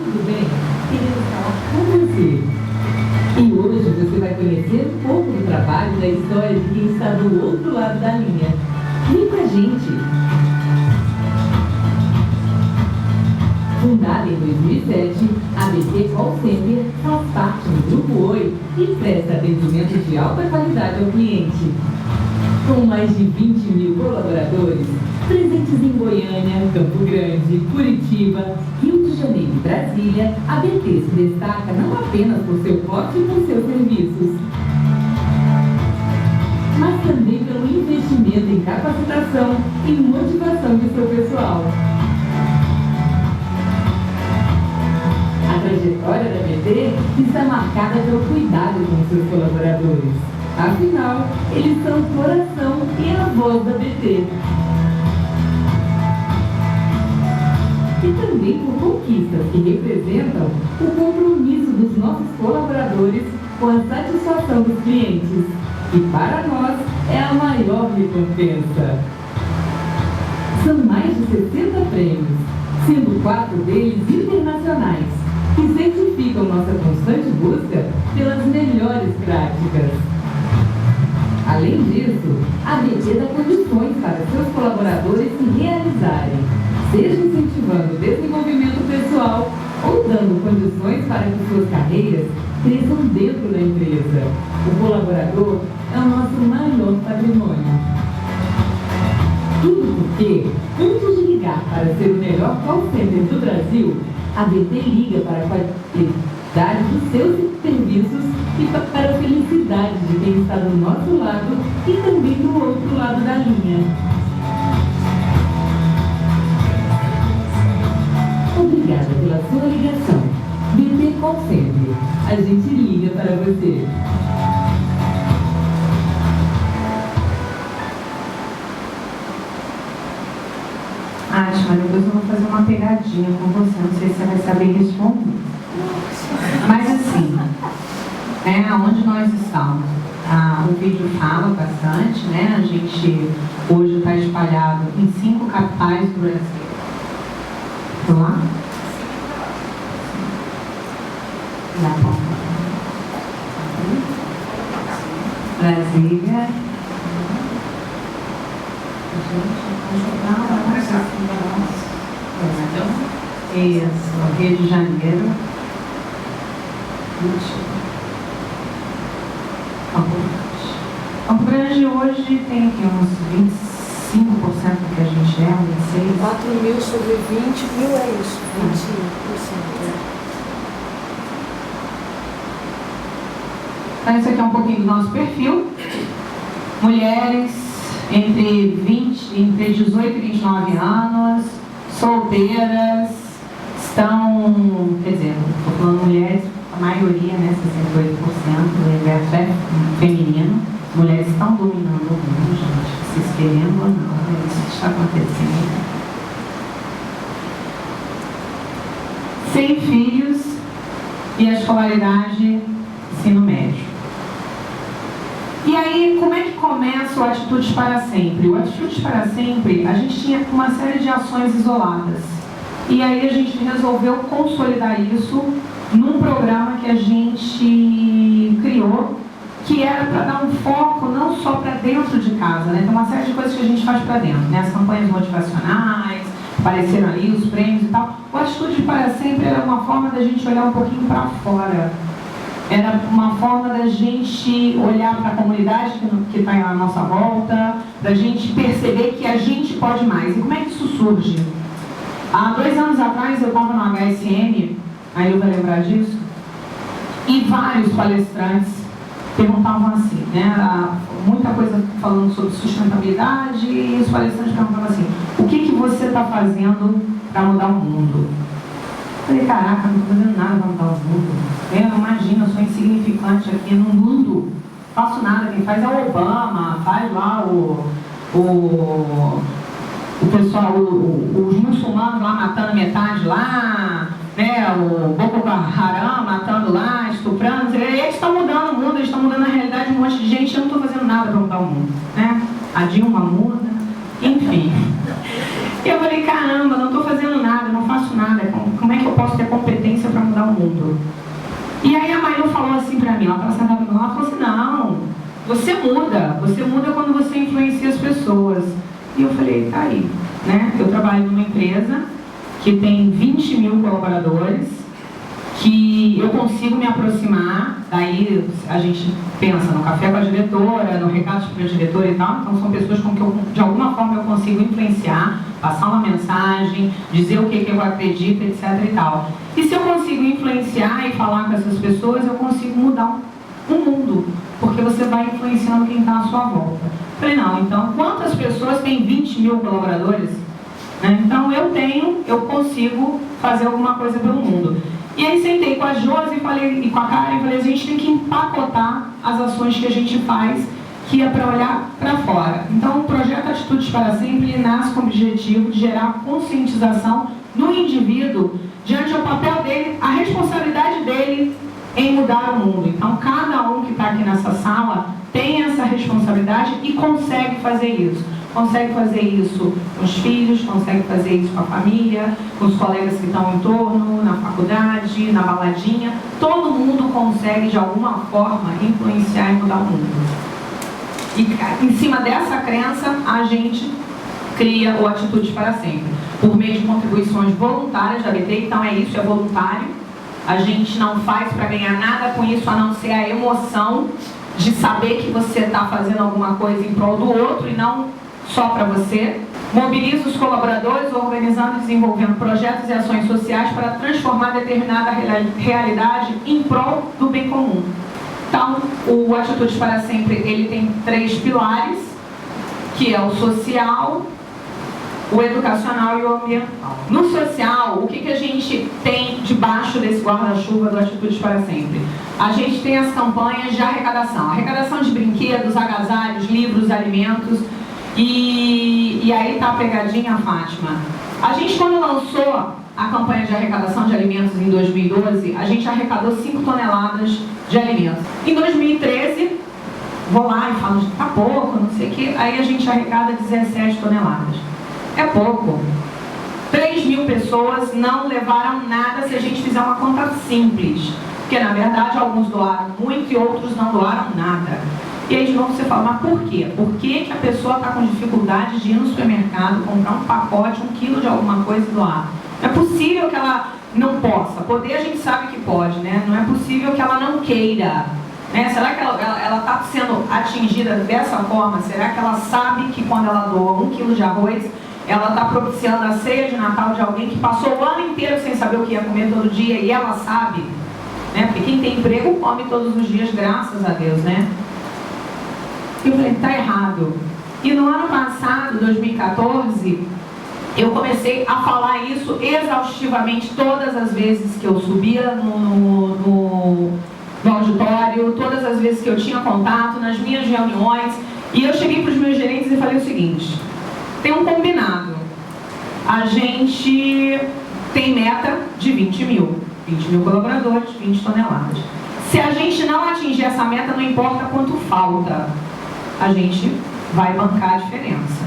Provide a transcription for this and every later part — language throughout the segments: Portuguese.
Tudo bem? Queremos falar com você. E hoje você vai conhecer um pouco do trabalho e da história de quem está do outro lado da linha. Vem com a gente! Fundada em 2007, a BT Call Center faz parte do Grupo Oi e presta atendimento de alta qualidade ao cliente. Com mais de 20 mil colaboradores, presentes em Goiânia, Campo Grande, Curitiba, Rio de Janeiro e Brasília, a BT se destaca não apenas por seu porte e por seus serviços, mas também pelo investimento em capacitação e motivação de seu pessoal. A trajetória da BT está marcada pelo cuidado com seus colaboradores. Afinal, eles são o coração e a voz da BT. E também por conquistas que representam o compromisso dos nossos colaboradores com a satisfação dos clientes, que para nós é a maior recompensa. São mais de 60 prêmios, sendo 4 deles internacionais, que certificam nossa constante busca pelas melhores práticas. Além disso, a BT dá condições para seus colaboradores se realizarem, seja incentivando o desenvolvimento pessoal ou dando condições para que suas carreiras cresçam dentro da empresa. O colaborador é o nosso maior patrimônio. Tudo porque, antes de ligar para ser o melhor call center do Brasil, a BT liga para a qualidade dos seus serviços e para a felicidade de quem está do nosso lado e também do outro lado da linha. Obrigada pela sua ligação. BT Call Center. A gente liga para você. Mas depois eu vou fazer uma pegadinha com você, não sei se você vai saber responder. Mas assim, onde nós estamos? O vídeo fala bastante, né? A gente hoje está espalhado em 5 capitais do Brasil. Vamos lá? Brasília. Isso, Rio de Janeiro. Campo Grande hoje tem aqui uns 25% do que a gente é, 26%. 4 mil sobre 20 mil é isso, 25%. Então, esse aqui é um pouquinho do nosso perfil. Mulheres entre 18 e 29 anos, solteiras, estão, quer dizer, estou falando mulheres, a maioria, né, 68%, o universo é feminino. Mulheres estão dominando o mundo, gente, vocês querendo ou não, é isso que está acontecendo. Sem filhos e a escolaridade ensino médio. E aí, como é que começa o Atitudes para Sempre? O Atitudes para Sempre, a gente tinha uma série de ações isoladas. E aí a gente resolveu consolidar isso num programa que a gente criou, que era para dar um foco não só para dentro de casa, né? Tem uma série de coisas que a gente faz para dentro, né? As campanhas motivacionais, apareceram ali os prêmios e tal. O Atitude para Sempre era uma forma da gente olhar um pouquinho para fora. Era uma forma da gente olhar para a comunidade que está à nossa volta, da gente perceber que a gente pode mais. E como é que isso surge? Há 2 anos atrás eu estava no HSM, aí eu vou lembrar disso, e vários palestrantes perguntavam assim, né? Muita coisa falando sobre sustentabilidade, e os palestrantes perguntavam assim: o que você está fazendo para mudar o mundo? Eu falei, caraca, não estou fazendo nada para mudar o mundo. Imagina, eu sou insignificante aqui no mundo, não faço nada, quem faz é o Obama, faz lá o pessoal, os muçulmanos lá matando metade lá, né, o Boko Haram matando lá, estuprando, eles estão mudando o mundo, eles estão mudando a realidade de um monte de gente, eu não estou fazendo nada para mudar o mundo, né? A Dilma muda, enfim. E eu falei, caramba, não estou fazendo nada, não faço nada, como é que eu posso ter competência E aí a Mailu falou assim pra mim, ela estava sentada do lado, ela falou assim, não, você muda quando você influencia as pessoas. E eu falei, tá aí, né? Eu trabalho numa empresa que tem 20 mil colaboradores, que eu consigo me aproximar, daí a gente pensa no café com a diretora, no recado para a diretora e tal, então são pessoas com que eu, de alguma forma eu consigo influenciar, passar uma mensagem, dizer o que eu acredito, etc e tal. E se eu consigo influenciar e falar com essas pessoas, eu consigo mudar o mundo, porque você vai influenciando quem está à sua volta. Falei, não, então quantas pessoas têm 20 mil colaboradores? Então eu consigo fazer alguma coisa pelo mundo. E aí sentei com a Josi e com a Karen e falei, a gente tem que empacotar as ações que a gente faz, que é para olhar para fora. Então o projeto Atitudes para Sempre nasce com o objetivo de gerar conscientização no indivíduo diante do papel dele, a responsabilidade dele em mudar o mundo. Então cada um que está aqui nessa sala tem essa responsabilidade e consegue fazer isso. Consegue fazer isso com os filhos, consegue fazer isso com a família, com os colegas que estão em torno, na faculdade, na baladinha. Todo mundo consegue, de alguma forma, influenciar e mudar o mundo. E em cima dessa crença, a gente cria o Atitudes para Sempre, por meio de contribuições voluntárias da ABT. Então é isso, é voluntário. A gente não faz para ganhar nada com isso, a não ser a emoção de saber que você está fazendo alguma coisa em prol do outro e não só para você. Mobiliza os colaboradores, organizando e desenvolvendo projetos e ações sociais para transformar determinada realidade em prol do bem comum. Então, o Atitudes para Sempre, ele tem 3 pilares, que é o social, o educacional e o ambiental. No social, o que a gente tem debaixo desse guarda-chuva do Atitudes para Sempre? A gente tem as campanhas de arrecadação. Arrecadação de brinquedos, agasalhos, livros, alimentos. E aí está a pegadinha, Fátima. A gente, quando lançou a campanha de arrecadação de alimentos em 2012, a gente arrecadou 5 toneladas de alimentos. Em 2013, vou lá e falo, tá pouco, não sei o quê, aí a gente arrecada 17 toneladas. É pouco. 3 mil pessoas não levaram nada se a gente fizer uma conta simples. Porque, na verdade, alguns doaram muito e outros não doaram nada. E aí de novo você fala, mas por quê? Por que a pessoa está com dificuldade de ir no supermercado, comprar um pacote, 1 quilo de alguma coisa e doar? Não é possível que ela não possa. Poder a gente sabe que pode, né? Não é possível que ela não queira. Né? Será que ela está sendo atingida dessa forma? Será que ela sabe que quando ela doa 1 quilo de arroz, ela está propiciando a ceia de Natal de alguém que passou o ano inteiro sem saber o que ia comer todo dia e ela sabe? Né? Porque quem tem emprego come todos os dias, graças a Deus, né? Eu falei, tá errado. E no ano passado, 2014, eu comecei a falar isso exaustivamente todas as vezes que eu subia no auditório, todas as vezes que eu tinha contato, nas minhas reuniões. E eu cheguei para os meus gerentes e falei o seguinte, tem um combinado. A gente tem meta de 20 mil colaboradores, 20 toneladas. Se a gente não atingir essa meta, não importa quanto falta, a gente vai bancar a diferença.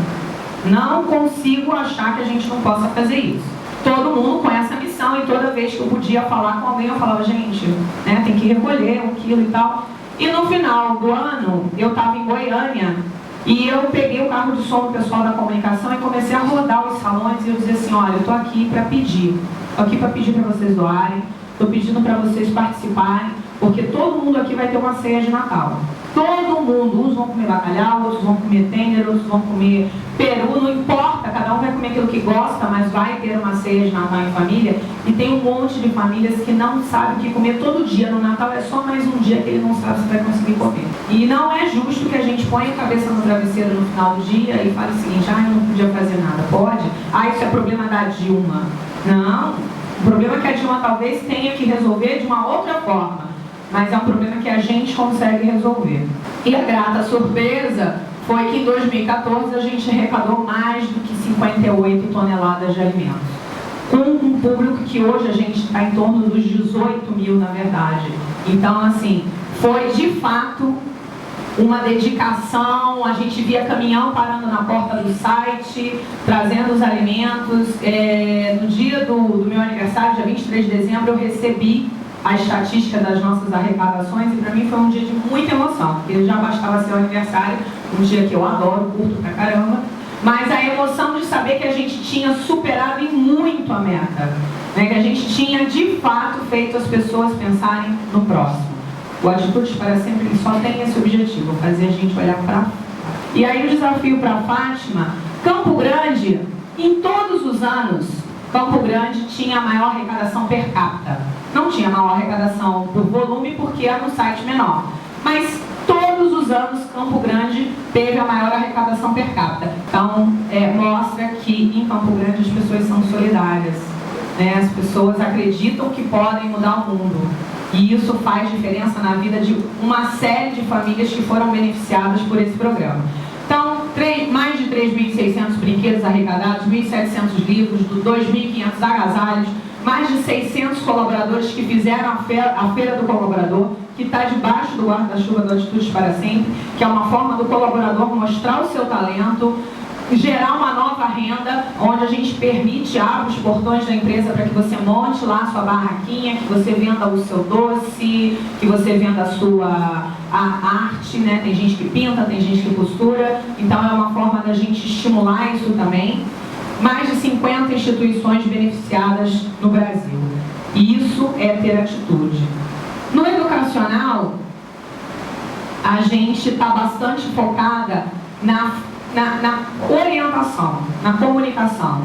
Não consigo achar que a gente não possa fazer isso. Todo mundo com essa missão e toda vez que eu podia falar com alguém, eu falava, gente, né, tem que recolher 1 quilo e tal. E no final do ano, eu estava em Goiânia e eu peguei o carro de som do pessoal da comunicação e comecei a rodar os salões e eu dizia assim, olha, eu estou aqui para pedir. Estou aqui para pedir para vocês doarem, estou pedindo para vocês participarem, porque todo mundo aqui vai ter uma ceia de Natal. Todo mundo, uns vão comer bacalhau, outros vão comer tender, outros vão comer peru, não importa, cada um vai comer aquilo que gosta, mas vai ter uma ceia de Natal em família. E tem um monte de famílias que não sabem o que comer todo dia. No Natal é só mais um dia que ele não sabe se vai conseguir comer. E não é justo que a gente ponha a cabeça no travesseiro no final do dia e fale o seguinte, eu não podia fazer nada. Pode? Isso é problema da Dilma. Não, o problema é que a Dilma talvez tenha que resolver de uma outra forma. Mas é um problema que a gente consegue resolver. E a grata surpresa foi que em 2014 a gente arrecadou mais do que 58 toneladas de alimentos. Com um público que hoje a gente está em torno dos 18 mil, na verdade. Então, assim, foi de fato uma dedicação. A gente via caminhão parando na porta do site, trazendo os alimentos. No dia do meu aniversário, dia 23 de dezembro, eu recebi a estatística das nossas arrecadações, e para mim foi um dia de muita emoção, porque já bastava ser o aniversário, um dia que eu adoro, curto pra caramba, mas a emoção de saber que a gente tinha superado em muito a meta, né? Que a gente tinha de fato feito as pessoas pensarem no próximo. O Atitudes para Sempre só tem esse objetivo, fazer a gente olhar para. E aí o desafio para Fátima, Campo Grande, em todos os anos, Campo Grande tinha a maior arrecadação per capita. Não tinha maior arrecadação por volume porque era um site menor. Mas todos os anos Campo Grande teve a maior arrecadação per capita. Então, mostra que em Campo Grande as pessoas são solidárias, né? As pessoas acreditam que podem mudar o mundo. E isso faz diferença na vida de uma série de famílias que foram beneficiadas por esse programa. Então, mais de 3.600 brinquedos arrecadados, 1.700 livros, 2.500 agasalhos, mais de 600 colaboradores que fizeram a Feira do Colaborador, que está debaixo do guarda-chuva do Atitudes para Sempre, que é uma forma do colaborador mostrar o seu talento, gerar uma nova renda, onde a gente permite, abre os portões da empresa para que você monte lá a sua barraquinha, que você venda o seu doce, que você venda a arte, né? Tem gente que pinta, tem gente que costura, então é uma forma da gente estimular isso também. Mais de 50 instituições beneficiadas no Brasil. E isso é ter atitude. No educacional, a gente está bastante focada na orientação, na comunicação.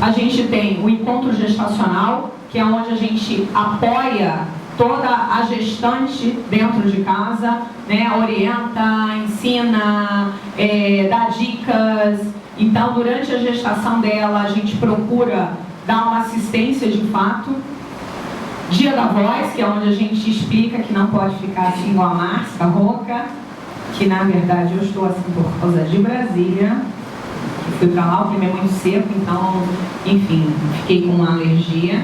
A gente tem o encontro gestacional, que é onde a gente apoia toda a gestante dentro de casa, né? Orienta, ensina, dá dicas. Então, durante a gestação dela, a gente procura dar uma assistência de fato. Dia da Voz, que é onde a gente explica que não pode ficar assim igual a Márcia, rouca, que na verdade eu estou assim por causa de Brasília. Fui para lá, o clima é muito seco, então, enfim, fiquei com uma alergia.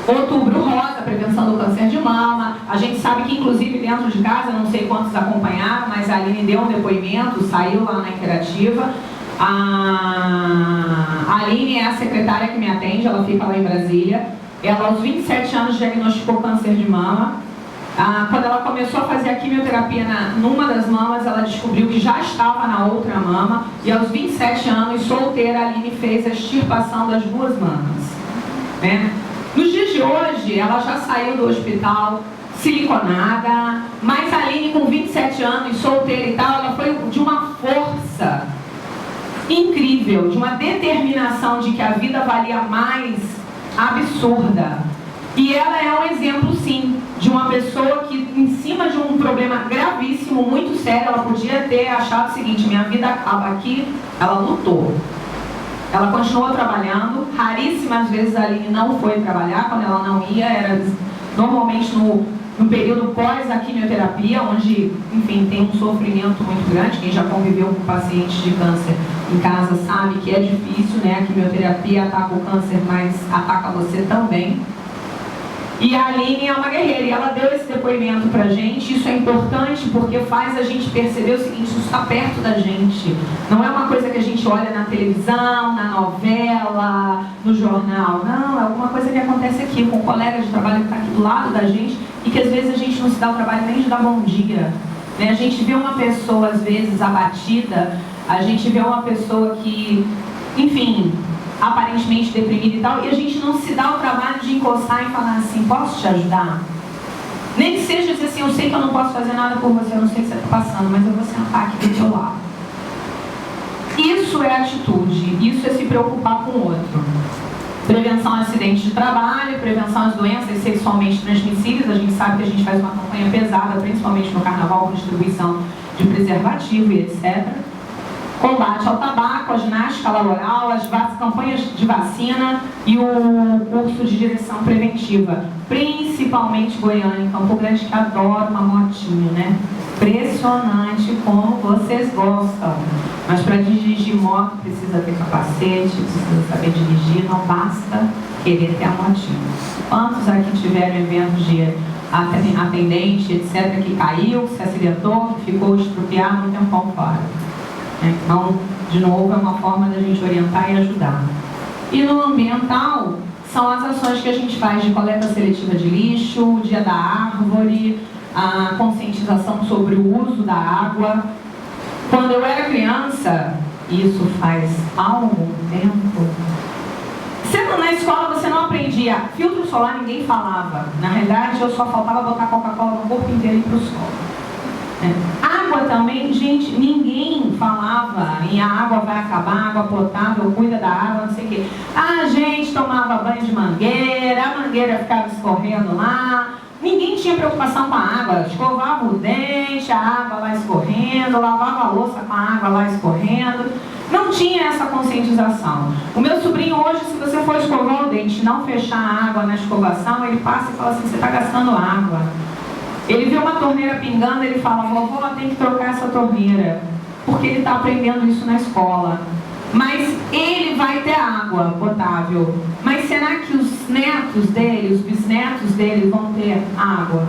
Outubro Rosa, prevenção do câncer de mama. A gente sabe que, inclusive, dentro de casa, não sei quantos acompanharam, mas a Aline deu um depoimento, saiu lá na Interativa. A Aline é a secretária que me atende, ela fica lá em Brasília. Ela, aos 27 anos, diagnosticou câncer de mama. Quando ela começou a fazer a quimioterapia numa das mamas, ela descobriu que já estava na outra mama. E aos 27 anos, solteira, a Aline fez a extirpação das duas mamas, né? Nos dias de hoje, ela já saiu do hospital siliconada, mas a Aline, com 27 anos, solteira e tal, ela foi de uma força incrível, de uma determinação de que a vida valia mais, absurda. E ela é um exemplo, sim, de uma pessoa que, em cima de um problema gravíssimo, muito sério, ela podia ter achado o seguinte: minha vida acaba aqui. Ela lutou. Ela continuou trabalhando. Raríssimas vezes a Aline não foi trabalhar. Quando ela não ia, era normalmente no período pós a quimioterapia, onde, enfim, tem um sofrimento muito grande. Quem já conviveu com pacientes de câncer em casa sabe que é difícil, né? A quimioterapia ataca o câncer, mas ataca você também. E a Aline é uma guerreira, e ela deu esse depoimento pra gente. Isso é importante porque faz a gente perceber o seguinte: isso está perto da gente. Não é uma coisa que a gente olha na televisão, na novela, no jornal. Não, é alguma coisa que acontece aqui, com um colega de trabalho que está aqui do lado da gente, e que às vezes a gente não se dá o trabalho nem de dar bom dia, né? A gente vê uma pessoa, às vezes, abatida, a gente vê uma pessoa que, enfim, aparentemente deprimida e tal, e a gente não se dá o trabalho de encostar e falar assim: posso te ajudar? Nem que seja dizer assim: eu sei que eu não posso fazer nada por você, eu não sei o que você está passando, mas eu vou sentar aqui do teu lado. Isso é atitude, isso é se preocupar com o outro. Prevenção a acidentes de trabalho, prevenção às doenças sexualmente transmissíveis. A gente sabe que a gente faz uma campanha pesada, principalmente no carnaval, com distribuição de preservativo e etc. Combate ao tabaco, a ginástica laboral, as campanhas de vacina e o curso de direção preventiva, principalmente Goiânia, em Campo Grande, que adora uma motinha, né? Impressionante como vocês gostam. Mas para dirigir moto precisa ter capacete, precisa saber dirigir, não basta querer ter a motinha. Quantos aqui tiveram eventos de atendente, etc., que caiu, que se acidentou, que ficou estrupiado um tempão fora? Então, de novo, é uma forma da gente orientar e ajudar. E no ambiental, são as ações que a gente faz de coleta seletiva de lixo, o Dia da Árvore, a conscientização sobre o uso da água. Quando eu era criança, isso faz algum tempo, sendo na escola você não aprendia. Filtro solar ninguém falava. Na realidade, eu só faltava botar Coca-Cola no corpo inteiro e ir para o sol. Água também, gente, ninguém falava em a água vai acabar, água potável, cuida da água, não sei o quê. A gente tomava banho de mangueira, a mangueira ficava escorrendo lá. Ninguém tinha preocupação com a água, escovava o dente, a água lá escorrendo, lavava a louça com a água lá escorrendo. Não tinha essa conscientização. O meu sobrinho hoje, se você for escovar o dente e não fechar a água na escovação, ele passa e fala assim, você está gastando água. Ele vê uma torneira pingando, ele fala, vovó, tem que trocar essa torneira, porque ele está aprendendo isso na escola. Mas ele vai ter água potável. Mas será que os netos dele, os bisnetos dele vão ter água?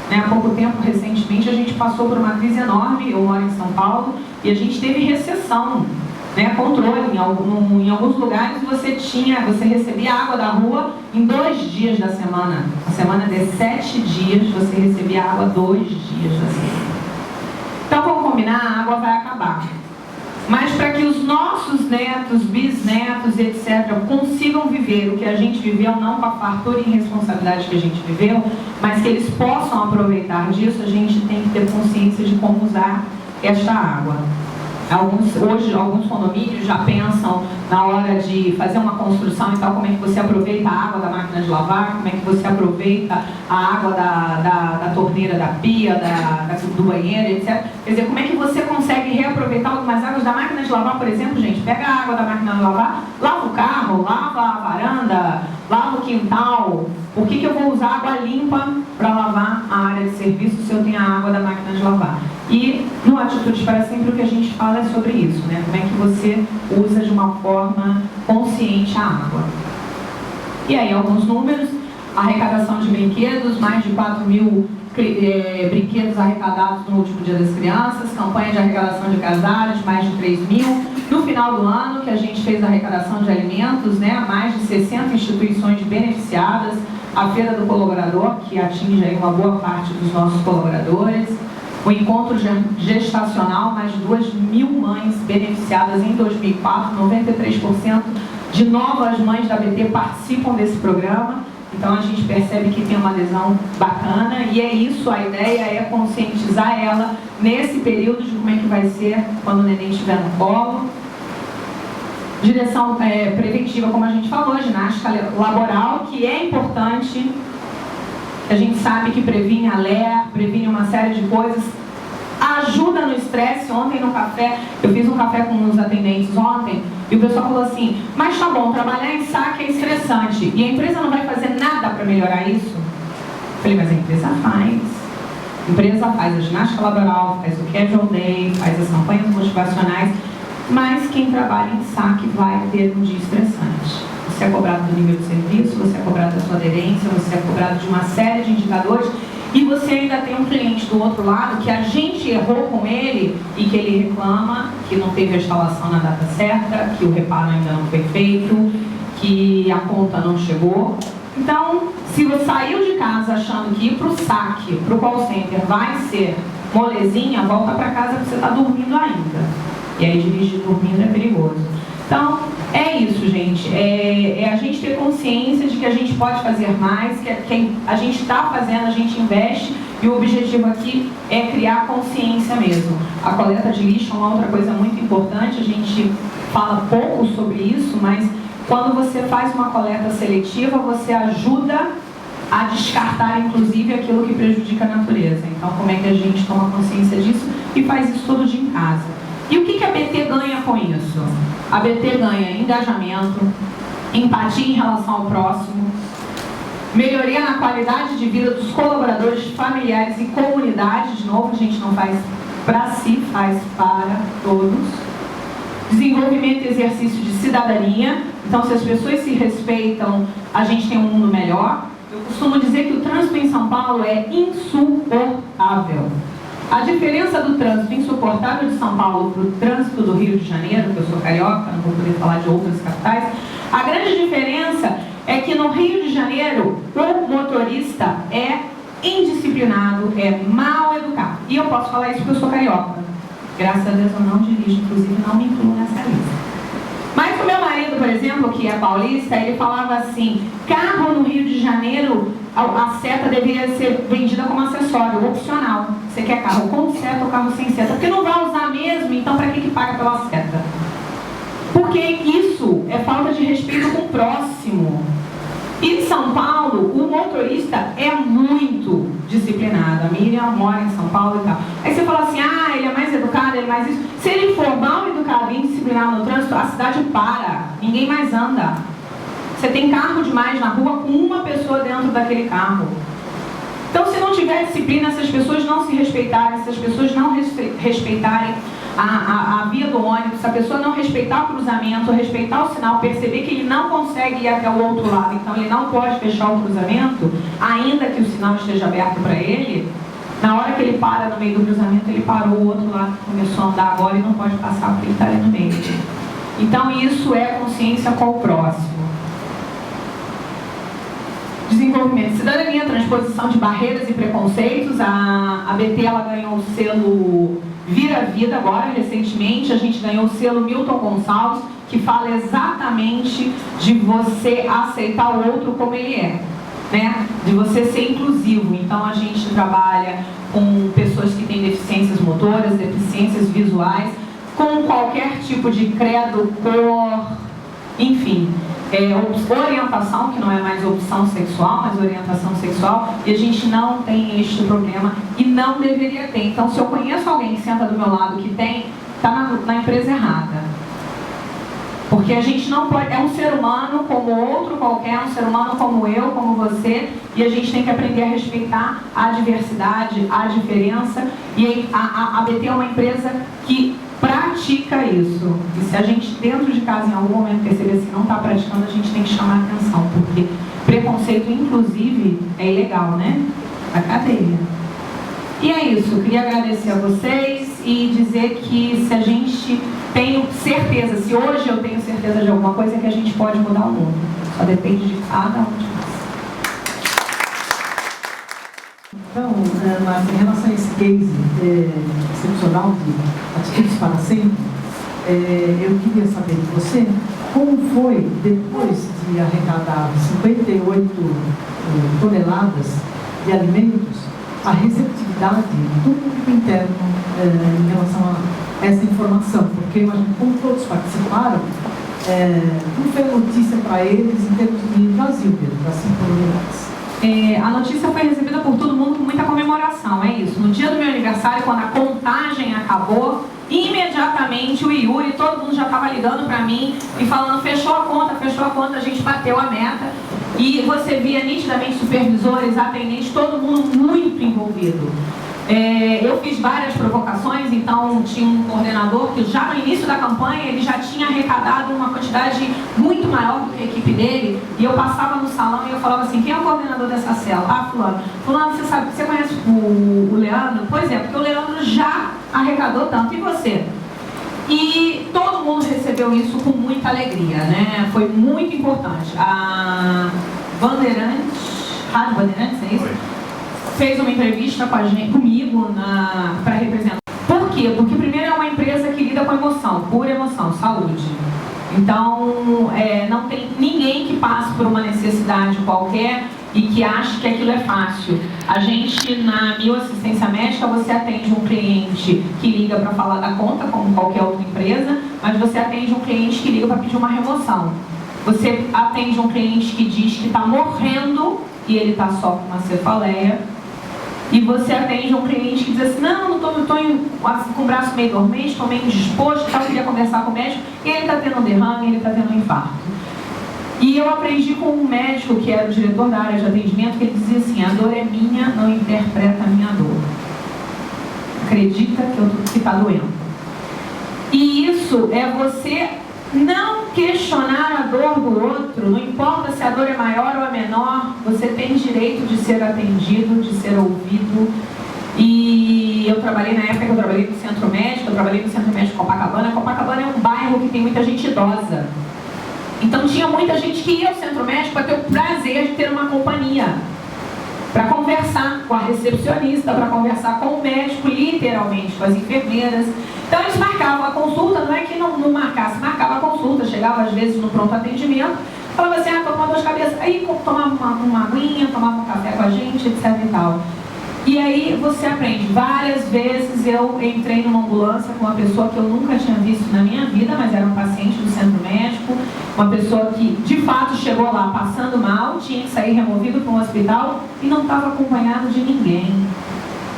Há pouco tempo, recentemente, a gente passou por uma crise enorme. Eu moro em São Paulo e a gente teve recessão, controle. Em alguns lugares você recebia água da rua em 2 dias da semana. A semana de 7 dias você recebia água 2 dias da semana. Então vamos combinar, a água vai acabar. Mas para que os nossos netos, bisnetos, etc., consigam viver o que a gente viveu, não com a fartura e irresponsabilidade que a gente viveu, mas que eles possam aproveitar disso, a gente tem que ter consciência de como usar esta água. Hoje, alguns condomínios já pensam na hora de fazer uma construção e tal, como é que você aproveita a água da máquina de lavar, como é que você aproveita a água da torneira da pia, do banheiro, etc. Quer dizer, como é que você consegue reaproveitar algumas águas da máquina de lavar, por exemplo, gente? Pega a água da máquina de lavar, lava o carro, lava a varanda, lava o quintal. Por que eu vou usar água limpa para lavar a área de serviço se eu tenho a água da máquina de lavar? E no Atitudes para Sempre o que a gente fala é sobre isso, Como é que você usa de uma forma consciente a água. E aí alguns números, arrecadação de brinquedos, mais de 4.000 brinquedos arrecadados no último Dia das Crianças, campanha de arrecadação de agasalhos, mais de 3.000. No final do ano, que a gente fez a arrecadação de alimentos, mais de 60 instituições beneficiadas, a Feira do Colaborador, que atinge aí uma boa parte dos nossos colaboradores, o encontro gestacional, mais de 2.000 mães beneficiadas em 2004, 93% de novas mães da ABT participam desse programa. Então a gente percebe que tem uma adesão bacana e é isso, a ideia é conscientizar ela nesse período de como é que vai ser quando o neném estiver no colo. Direção preventiva, como a gente falou, ginástica laboral, que é importante. A gente sabe que previne a LER, previne uma série de coisas, ajuda no estresse. Ontem no café, eu fiz um café com os atendentes ontem, e o pessoal falou assim, mas tá bom, trabalhar em saque é estressante, e a empresa não vai fazer nada para melhorar isso? Eu falei, mas a empresa faz. A empresa faz a ginástica laboral, faz o casual day, faz as campanhas motivacionais, mas quem trabalha em saque vai ter um dia estressante. Você é cobrado do nível de serviço, você é cobrado da sua aderência, você é cobrado de uma série de indicadores e você ainda tem um cliente do outro lado que a gente errou com ele e que ele reclama que não teve a instalação na data certa, que o reparo ainda não foi feito, que a conta não chegou. Então, se você saiu de casa achando que ir para o saque, para o call center, vai ser molezinha, volta para casa porque você está dormindo ainda. E aí dirigir dormindo é perigoso. Então, é isso, gente. É a gente ter consciência de que a gente pode fazer mais, que a gente está fazendo, a gente investe, e o objetivo aqui é criar consciência mesmo. A coleta de lixo é uma outra coisa muito importante, a gente fala pouco sobre isso, mas quando você faz uma coleta seletiva, você ajuda a descartar, inclusive, aquilo que prejudica a natureza. Então, como é que a gente toma consciência disso e faz isso todo dia em casa? E o que a ABT ganha com isso? A ABT ganha engajamento, empatia em relação ao próximo, melhoria na qualidade de vida dos colaboradores, familiares e comunidade. De novo, a gente não faz para si, faz para todos. Desenvolvimento e exercício de cidadania. Então, se as pessoas se respeitam, a gente tem um mundo melhor. Eu costumo dizer que o trânsito em São Paulo é insuportável. A diferença do trânsito insuportável de São Paulo para o trânsito do Rio de Janeiro, que eu sou carioca, não vou poder falar de outras capitais, a grande diferença é que no Rio de Janeiro, o motorista é indisciplinado, é mal educado. E eu posso falar isso porque eu sou carioca. Graças a Deus eu não dirijo, inclusive não me incluo nessa lista. Mas o meu marido, por exemplo, que é paulista, ele falava assim, carro no Rio de Janeiro, a seta deveria ser vendida como acessório, opcional. Você quer carro com seta ou carro sem seta? Porque não vai usar mesmo, então para que paga pela seta? Porque isso é falta de respeito com o próximo. E em São Paulo, o motorista é muito disciplinado. A Miriam mora em São Paulo e tal. Aí você fala assim, ele é mais educado, ele é mais isso. Se ele for mal educado e indisciplinado no trânsito, a cidade para. Ninguém mais anda. Você tem carro demais na rua com uma pessoa dentro daquele carro. Então, se não tiver disciplina, se as pessoas não se respeitarem, se as pessoas não respeitarem a via do ônibus, se a pessoa não respeitar o cruzamento, respeitar o sinal, perceber que ele não consegue ir até o outro lado, então ele não pode fechar o cruzamento, ainda que o sinal esteja aberto para ele, na hora que ele para no meio do cruzamento, ele parou, o outro lado começou a andar agora e não pode passar porque ele está ali no meio. Então isso é consciência com o próximo. Desenvolvimento de cidadania, transposição de barreiras e preconceitos. A BT ela ganhou o selo Vira Vida agora, recentemente. A gente ganhou o selo Milton Gonçalves, que fala exatamente de você aceitar o outro como ele é, né? De você ser inclusivo. Então a gente trabalha com pessoas que têm deficiências motoras, deficiências visuais, com qualquer tipo de credo, cor, enfim. Orientação, que não é mais opção sexual, mas orientação sexual, e a gente não tem este problema e não deveria ter. Então, se eu conheço alguém que senta do meu lado que tem, está na empresa errada. Porque a gente não pode, é um ser humano como outro qualquer, um ser humano como eu, como você, e a gente tem que aprender a respeitar a diversidade, a diferença, e a BT é uma empresa que pratica isso. E se a gente dentro de casa em algum momento perceber que não está praticando, a gente tem que chamar a atenção, porque preconceito inclusive é ilegal, né? A cadeia. E é isso, eu queria agradecer a vocês e dizer que se a gente tem certeza, se hoje eu tenho certeza de alguma coisa, é que a gente pode mudar o mundo. Só depende de cada um de nós. Então, Márcia, em relação a esse case excepcional de Atitudes para Sempre, eu queria saber de você como foi, depois de arrecadar 58 toneladas de alimentos, a receptividade do público interno em relação a essa informação, porque eu imagino que como todos participaram, não foi notícia para eles em termos de Brasil mesmo, das 5 toneladas. A notícia foi recebida por todo mundo com muita comemoração, é isso. No dia do meu aniversário, quando a contagem acabou, imediatamente o Yuri, todo mundo já estava ligando para mim e falando, fechou a conta, a gente bateu a meta. E você via nitidamente supervisores, atendentes, todo mundo muito envolvido. Eu fiz várias provocações, então tinha um coordenador que já no início da campanha ele já tinha arrecadado uma quantidade muito maior do que a equipe dele, e eu passava no salão e eu falava assim, quem é o coordenador dessa célula? Fulano. Fulano, você sabe, você conhece o Leandro? Pois é, porque o Leandro já arrecadou tanto, e você? E todo mundo recebeu isso com muita alegria, né? Foi muito importante. A Bandeirantes, Rádio Bandeirantes, é isso? Fez uma entrevista com comigo para representar. Por quê? Porque primeiro é uma empresa que lida com emoção, pura emoção, saúde. Então, não tem ninguém que passe por uma necessidade qualquer e que ache que aquilo é fácil. A gente, na bioassistência médica, você atende um cliente que liga para falar da conta, como qualquer outra empresa, mas você atende um cliente que liga para pedir uma remoção. Você atende um cliente que diz que está morrendo e ele está só com uma cefaleia. E você atende um cliente que diz assim, não estou com o braço meio dormente, estou meio indisposto, eu queria conversar com o médico, e ele está tendo um derrame, ele está tendo um infarto. E eu aprendi com um médico que era o diretor da área de atendimento, que ele dizia assim, a dor é minha, não interpreta a minha dor. Acredita que está doendo. E isso é você não questionar a dor do outro, não importa se a dor é maior ou é menor, você tem direito de ser atendido, de ser ouvido. E eu trabalhei na época que eu trabalhei no centro médico, eu trabalhei no centro médico Copacabana. Copacabana é um bairro que tem muita gente idosa. Então tinha muita gente que ia ao centro médico para ter o prazer de ter uma companhia, para conversar com a recepcionista, para conversar com o médico, literalmente, com as enfermeiras. Então eles marcavam a consulta, não é que não marcasse, marcava a consulta, chegava às vezes no pronto atendimento, falava assim, tô com uma dor de cabeça, aí tomava uma aguinha, tomava um café com a gente, etc e tal. E aí você aprende. Várias vezes eu entrei numa ambulância com uma pessoa que eu nunca tinha visto na minha vida, mas era um paciente do centro médico, uma pessoa que de fato chegou lá passando mal, tinha que sair removido para um hospital e não estava acompanhado de ninguém.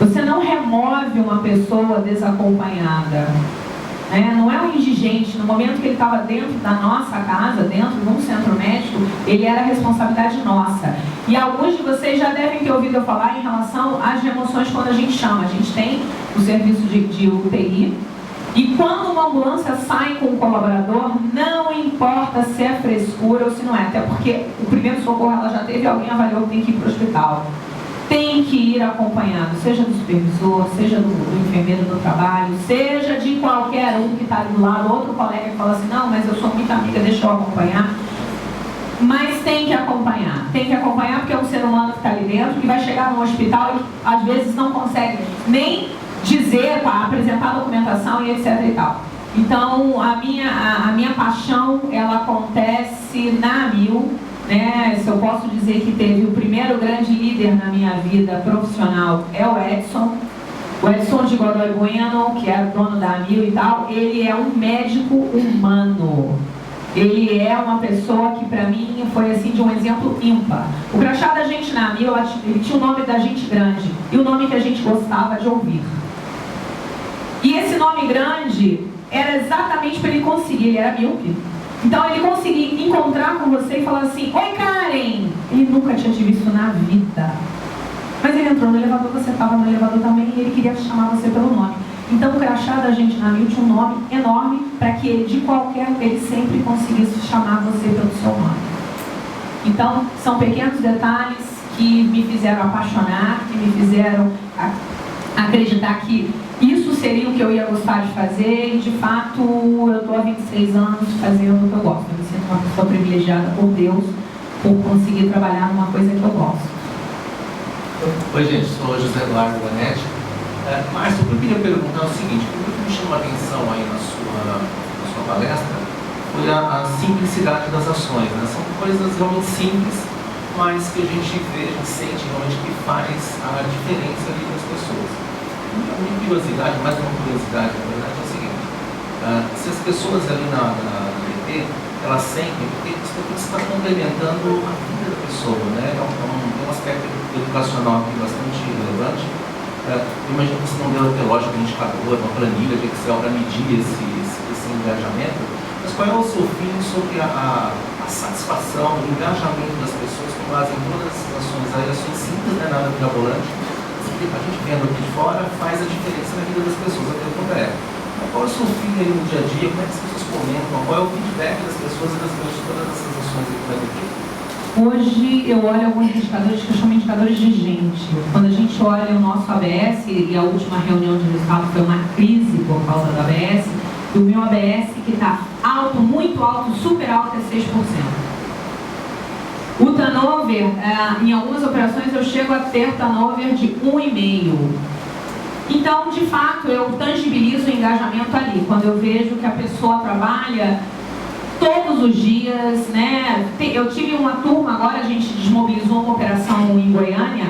Você não remove uma pessoa desacompanhada, né? Não é um indigente. No momento que ele estava dentro da nossa casa, dentro de um centro médico, ele era responsabilidade nossa. E alguns de vocês já devem ter ouvido eu falar em relação às remoções quando a gente chama. A gente tem o serviço de UTI, e quando uma ambulância sai com um colaborador, não importa se é frescura ou se não é, até porque o primeiro socorro ela já teve, alguém avaliou que tem que ir para o hospital. Tem que ir acompanhado, seja do supervisor, seja do enfermeiro do trabalho, seja de qualquer um que está ali do lado, outro colega que fala assim, não, mas eu sou muito amiga, deixa eu acompanhar. Mas tem que acompanhar porque é um ser humano que está ali dentro, que vai chegar no hospital e às vezes não consegue nem dizer, apresentar a documentação e etc e tal. Então a minha paixão, ela acontece na AMIL, né? Se eu posso dizer que teve o primeiro grande líder na minha vida profissional é o Edson de Godoy Bueno, que é dono da AMIL e tal. Ele é um médico humano. Ele é uma pessoa que para mim foi assim de um exemplo ímpar. O crachá da gente na AMIL, ele tinha o nome da gente grande e o nome que a gente gostava de ouvir. E esse nome grande era exatamente para ele conseguir, ele era míope. Então ele conseguia encontrar com você e falar assim, oi Karen! Ele nunca tinha te visto na vida. Mas ele entrou no elevador, você estava no elevador também e ele queria chamar você pelo nome. Então o crachá da gente na AMIL tinha um nome enorme para que ele, ele sempre conseguisse chamar você pelo seu nome. Então são pequenos detalhes que me fizeram apaixonar, que me fizeram acreditar que isso seria o que eu ia gostar de fazer e de fato eu estou há 26 anos fazendo o que eu gosto. Eu me sinto uma pessoa privilegiada por Deus por conseguir trabalhar numa coisa que eu gosto. Oi gente, sou José Eduardo Vanetti. Márcio, eu queria perguntar o seguinte, o que me chamou a atenção aí na sua palestra foi a simplicidade das ações, né? São coisas realmente simples, mas que a gente vê, a gente sente realmente que faz a diferença ali das pessoas. A minha curiosidade, mais uma curiosidade, na verdade, é o seguinte, se as pessoas ali na DP, elas sentem, porque você está complementando a vida da pessoa, né? É um aspecto educacional aqui bastante relevante. Eu imagino que você não deu até lógico de indicador, uma planilha de Excel para medir esse engajamento, mas qual é o seu feeling sobre a satisfação, o engajamento das pessoas com base em todas essas ações aí, ações simples, não é nada mirabolante, que a gente vendo aqui de fora faz a diferença na vida das pessoas. A pergunta é, qual é o seu feeling aí no dia a dia, como é que as pessoas comentam, qual é o feedback das pessoas e das pessoas, todas essas ações que vai ter? Hoje eu olho alguns indicadores que eu chamo de indicadores de gente. Quando a gente olha o nosso ABS, e a última reunião de resultado foi uma crise por causa do ABS, e o meu ABS que está alto, muito alto, super alto, é 6%. O turnover, em algumas operações eu chego a ter turnover de 1,5%. Então, de fato, eu tangibilizo o engajamento ali, quando eu vejo que a pessoa trabalha todos os dias, né? Eu tive uma turma, agora a gente desmobilizou uma operação em Goiânia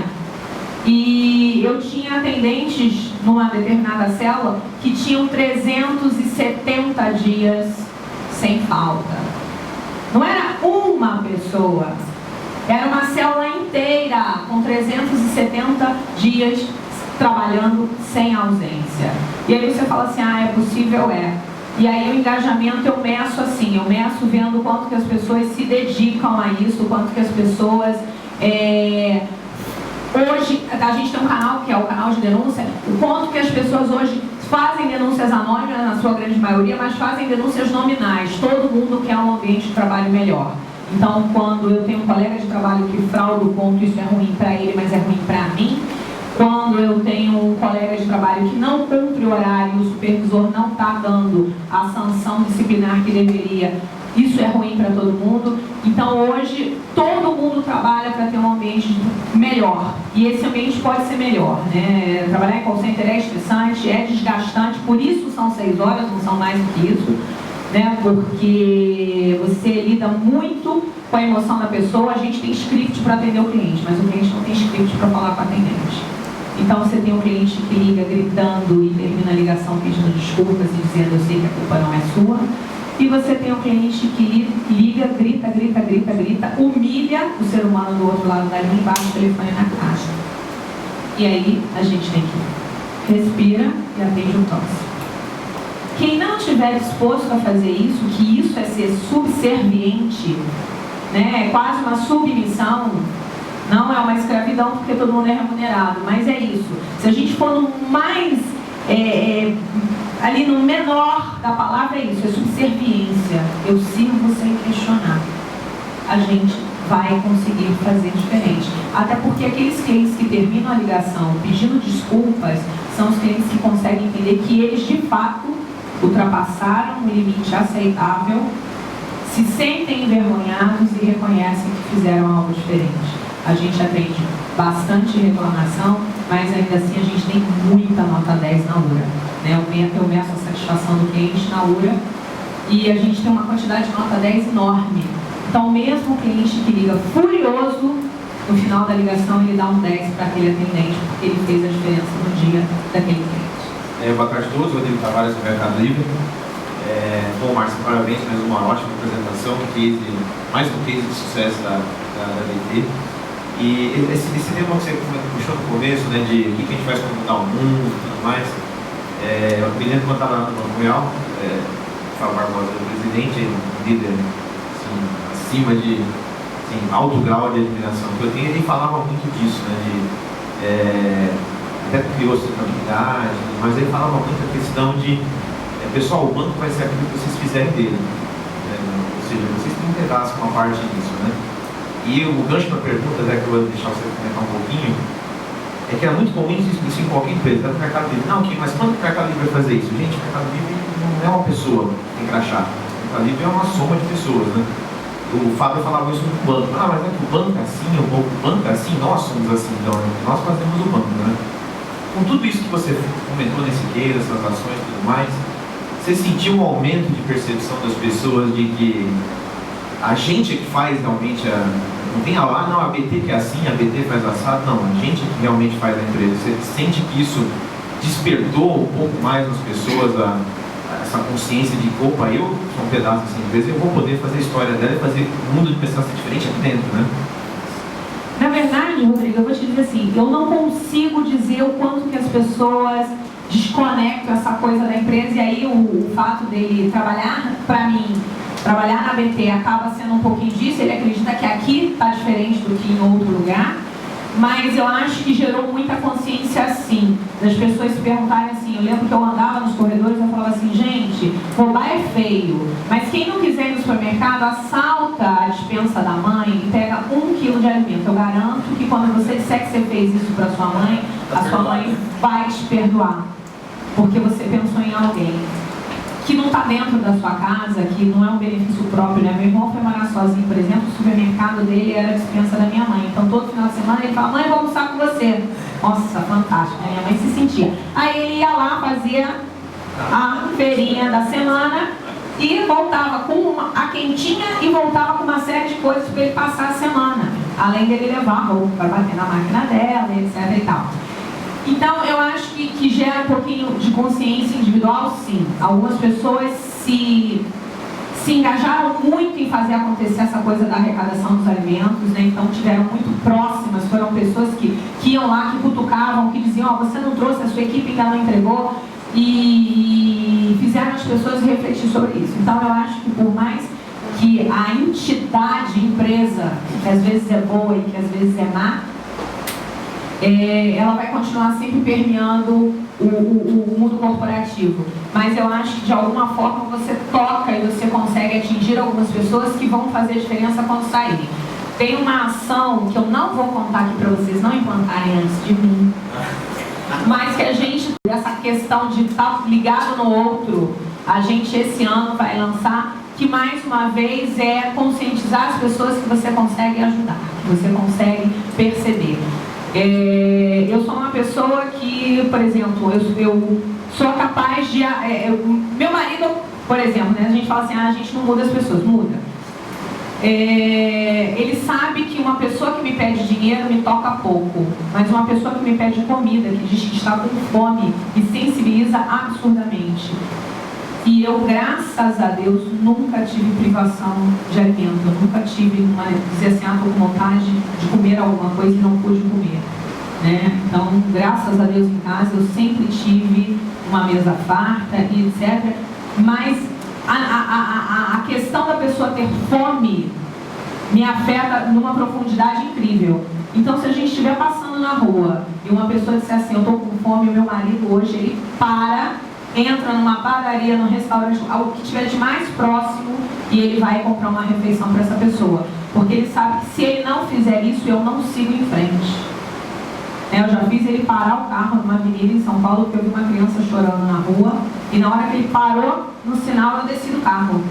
e eu tinha atendentes numa determinada célula que tinham 370 dias sem falta. Não era uma pessoa, era uma célula inteira com 370 dias trabalhando sem ausência. E aí você fala assim, é possível, é. E aí o engajamento eu meço assim, eu meço vendo o quanto que as pessoas se dedicam a isso, o quanto que as pessoas... Hoje, a gente tem um canal que é o canal de denúncia, o quanto que as pessoas hoje fazem denúncias anônimas, na sua grande maioria, mas fazem denúncias nominais. Todo mundo quer um ambiente de trabalho melhor. Então, quando eu tenho um colega de trabalho que frauda o ponto, isso é ruim para ele, mas é ruim para mim. Quando eu tenho um colega de trabalho que não cumpre o horário e o supervisor não está dando a sanção disciplinar que deveria, Isso é ruim para todo mundo. Então hoje todo mundo trabalha para ter um ambiente melhor. E esse ambiente pode ser melhor, né? Trabalhar em call center é estressante, é desgastante, por isso são 6 horas, não são mais do que isso, né? Porque você lida muito com a emoção da pessoa. A gente tem script para atender o cliente, mas o cliente não tem script para falar com o atendente. Então você tem um cliente que liga gritando e termina a ligação pedindo desculpas e dizendo eu sei que a culpa não é sua. E você tem um cliente que liga, grita, humilha o ser humano do outro lado da linha e baixa o telefone na caixa. E aí a gente tem que respira e atende o próximo. Quem não estiver disposto a fazer isso, que isso é ser subserviente, né, é quase uma submissão, não é uma escravidão porque todo mundo é remunerado, mas é isso. Se a gente for no mais, ali no menor da palavra, é isso, é subserviência. Eu sirvo sem questionar. A gente vai conseguir fazer diferente. Até porque aqueles clientes que terminam a ligação pedindo desculpas são os clientes que conseguem entender que eles de fato ultrapassaram o limite aceitável, se sentem envergonhados e reconhecem que fizeram algo diferente. A gente atende bastante reclamação, mas ainda assim a gente tem muita nota 10 na URA, né? Eu meço a satisfação do cliente na URA e a gente tem uma quantidade de nota 10 enorme. Então mesmo o cliente que liga furioso, no final da ligação ele dá um 10 para aquele atendente, porque ele fez a diferença no dia daquele cliente. Boa tarde a todos, Rodrigo Tavares do Mercado Livre. Bom, Márcio, parabéns, mais uma ótima apresentação, mais um case de sucesso da BT. E esse tema que você puxou no começo, né, de o que a gente faz para mudar o mundo e tudo mais, eu me lembro quando eu estava no Royal, Fábio Barbosa era o presidente, um líder assim, acima de alto grau de admiração que eu tenho, ele falava muito disso, né, até criou sustentabilidade, mas ele falava muito a questão de pessoal, o banco vai ser aquilo que vocês fizerem dele, ou seja, vocês têm que pedaço com uma parte disso, né? E o gancho da pergunta, que eu vou deixar você comentar um pouquinho, é que era muito comum isso em qualquer empresa, tanto no Mercado Livre. Não, mas quando o Mercado Livre vai fazer isso? Gente, o Mercado Livre não é uma pessoa que tem crachá. O Mercado Livre é uma soma de pessoas, né? O Fábio falava isso no banco. Ah, mas é que o banco é assim, o banco é assim, nós somos assim, então, nós fazemos o banco, né? Com tudo isso que você comentou nesse case, essas ações e tudo mais, você sentiu um aumento de percepção das pessoas de que a gente é que faz realmente não tem lá, não, a BT que é assim, a BT faz assado, não, a gente que realmente faz a empresa. Você sente que isso despertou um pouco mais nas pessoas essa consciência de que, opa, eu sou um pedaço dessa empresa, eu vou poder fazer a história dela e fazer o mundo de pessoas diferente aqui dentro, né? Na verdade, Rodrigo, eu vou te dizer assim, eu não consigo dizer o quanto que as pessoas desconectam essa coisa da empresa e aí o fato dele trabalhar, para mim, trabalhar na BT acaba sendo um pouquinho disso, ele acredita que aqui está diferente do que em outro lugar, mas eu acho que gerou muita consciência assim, das pessoas se perguntarem assim, eu lembro que eu andava nos corredores e eu falava assim, gente, roubar é feio, mas quem não quiser ir no supermercado, assalta a despensa da mãe e pega 1 quilo de alimento. Eu garanto que quando você disser que você fez isso para sua mãe, a sua mãe vai te perdoar, porque você pensou em alguém que não está dentro da sua casa, que não é um benefício próprio, né? Meu irmão foi morar sozinho, por exemplo, o supermercado dele era a dispensa da minha mãe. Então, todo final de semana ele fala, mãe, vou almoçar com você. Nossa, fantástico, né? Minha mãe se sentia. Aí ele ia lá, fazia a feirinha da semana e voltava com a quentinha e voltava com uma série de coisas para ele passar a semana. Além dele levar roupa para bater na máquina dela, etc e tal. Então, eu acho que gera um pouquinho de consciência individual, sim. Algumas pessoas se engajaram muito em fazer acontecer essa coisa da arrecadação dos alimentos, né? Então, tiveram muito próximas, foram pessoas que iam lá, que cutucavam, que diziam, ó, você não trouxe, a sua equipe ainda não entregou, e fizeram as pessoas refletir sobre isso. Então, eu acho que por mais que a entidade, empresa, que às vezes é boa e que às vezes é má, ela vai continuar sempre permeando o mundo corporativo. Mas eu acho que de alguma forma você toca e você consegue atingir algumas pessoas que vão fazer a diferença quando saírem. Tem uma ação que eu não vou contar aqui para vocês não implantarem antes de mim, mas que a gente, essa questão de estar ligado no outro, a gente esse ano vai lançar que mais uma vez é conscientizar as pessoas que você consegue ajudar, que você consegue perceber. Eu sou uma pessoa que, por exemplo, eu sou capaz de... meu marido, por exemplo, né, a gente fala assim, a gente não muda as pessoas, muda. Ele sabe que uma pessoa que me pede dinheiro me toca pouco, mas uma pessoa que me pede comida, que diz que está com fome, me sensibiliza absurdamente. E eu, graças a Deus, nunca tive privação de alimento, eu nunca tive dizer assim, estou com vontade de comer alguma coisa e não pude comer, né? Então, graças a Deus em casa, eu sempre tive uma mesa farta e etc. Mas a questão da pessoa ter fome me afeta numa profundidade incrível. Então, se a gente estiver passando na rua e uma pessoa disser assim, eu estou com fome, o meu marido hoje, ele entra numa padaria, num restaurante, algo que estiver de mais próximo, e ele vai comprar uma refeição para essa pessoa. Porque ele sabe que se ele não fizer isso, eu não sigo em frente. Eu já fiz ele parar o carro numa avenida em São Paulo, porque eu vi uma criança chorando na rua, e na hora que ele parou no sinal, eu desci do carro.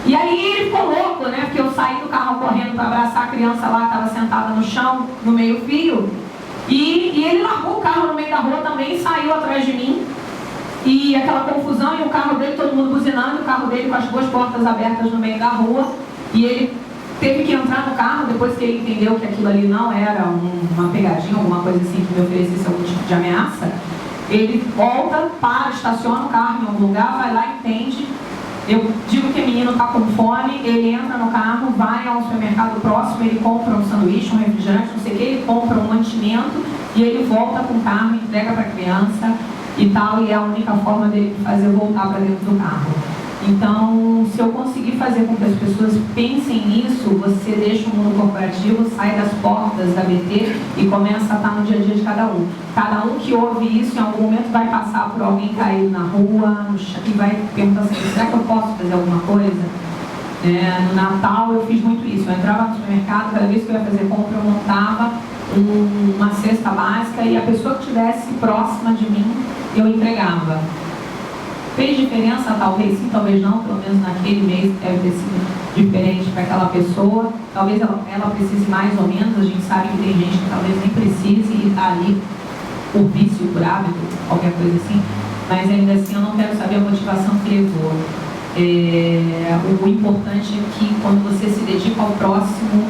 E aí ele ficou louco, né? Porque eu saí do carro correndo para abraçar a criança lá, que estava sentada no chão, no meio-fio, e ele largou o carro no meio da rua também e saiu atrás de mim. E aquela confusão, e o carro dele, todo mundo buzinando, o carro dele com as duas portas abertas no meio da rua, e ele teve que entrar no carro depois que ele entendeu que aquilo ali não era uma pegadinha, alguma coisa assim que me oferecesse algum tipo de ameaça. Ele volta, para, estaciona o carro em algum lugar, vai lá, entende. Eu digo que o menino está com fome, ele entra no carro, vai ao supermercado próximo, ele compra um sanduíche, um refrigerante, não sei o que, ele compra um mantimento e ele volta com o carro, entrega para a criança e tal, e é a única forma dele fazer voltar para dentro do carro. Então, se eu conseguir fazer com que as pessoas pensem nisso, você deixa o mundo corporativo, sai das portas da BT e começa a estar no dia a dia de cada um. Cada um que ouve isso, em algum momento vai passar por alguém caído na rua e vai perguntar assim, será que eu posso fazer alguma coisa? No Natal eu fiz muito isso, eu entrava no supermercado, cada vez que eu ia fazer compra, eu montava uma cesta básica e a pessoa que estivesse próxima de mim, eu entregava. Fez diferença? Talvez sim, talvez não, pelo menos naquele mês deve ter sido diferente para aquela pessoa. Talvez ela precise mais ou menos, a gente sabe que tem gente que talvez nem precise e está ali por vício, por hábito, qualquer coisa assim, mas ainda assim eu não quero saber a motivação que levou. O importante é que quando você se dedica ao próximo,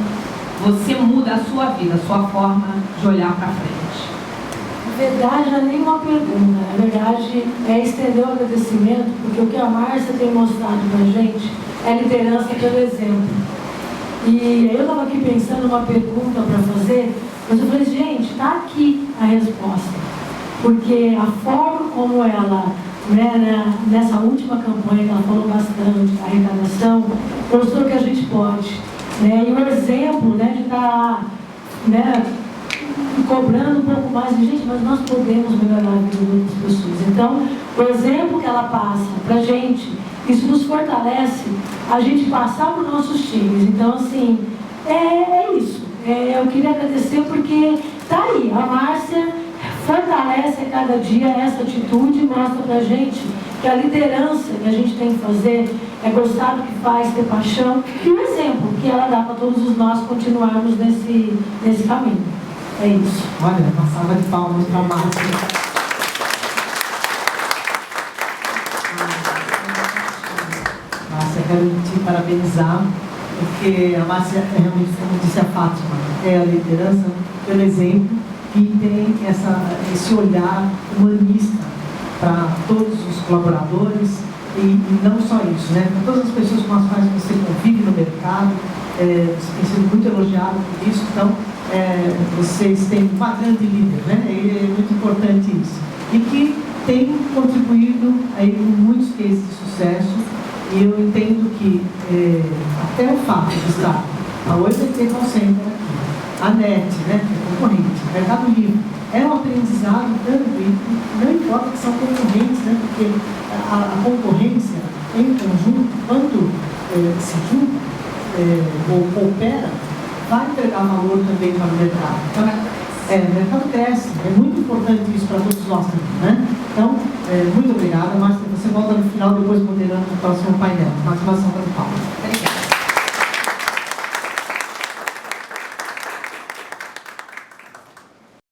você muda a sua vida, a sua forma de olhar para frente. Na verdade, não é nenhuma pergunta. Na verdade, é estender o agradecimento, porque o que a Márcia tem mostrado para a gente é liderança pelo exemplo. E eu estava aqui pensando uma pergunta para fazer, mas eu falei, gente, está aqui a resposta. Porque a forma como ela, nessa última campanha, ela falou bastante, a arrecadação, mostrou que a gente pode. E o exemplo de estar cobrando um pouco mais de gente, mas nós podemos melhorar a vida de outras pessoas. Então, o exemplo que ela passa para a gente, isso nos fortalece a gente passar para os nossos times. Então, assim, é isso. Eu queria agradecer porque está aí, a Márcia fortalece a cada dia essa atitude e mostra para a gente que a liderança que a gente tem que fazer é gostar do que faz, ter paixão, e o exemplo que ela dá para todos nós continuarmos nesse caminho. É isso. Olha, uma salva de palmas para a Márcia. Márcia, quero te parabenizar, porque a Márcia é realmente, como disse a Fátima, é a liderança pelo exemplo e tem esse olhar humanista para todos os colaboradores e não só isso, para todas as pessoas com as quais você convive no mercado, você tem sido muito elogiado por isso, então vocês têm uma grande líder, e é muito importante isso. E que tem contribuído aí com muitos cases de sucesso, e eu entendo que até o fato de estar a 8 Call Center aqui, a NET, que é concorrente, Mercado Livre, é um aprendizado gratuito, não importa que são concorrentes, porque a concorrência em conjunto, quando se junta ou coopera, vai entregar valor também para o mercado. Então, O mercado cresce. É muito importante isso para todos nós também, né? Então, muito obrigada. Márcia, você volta no final, depois moderando o próximo painel. Continuação para o Paulo. Obrigada.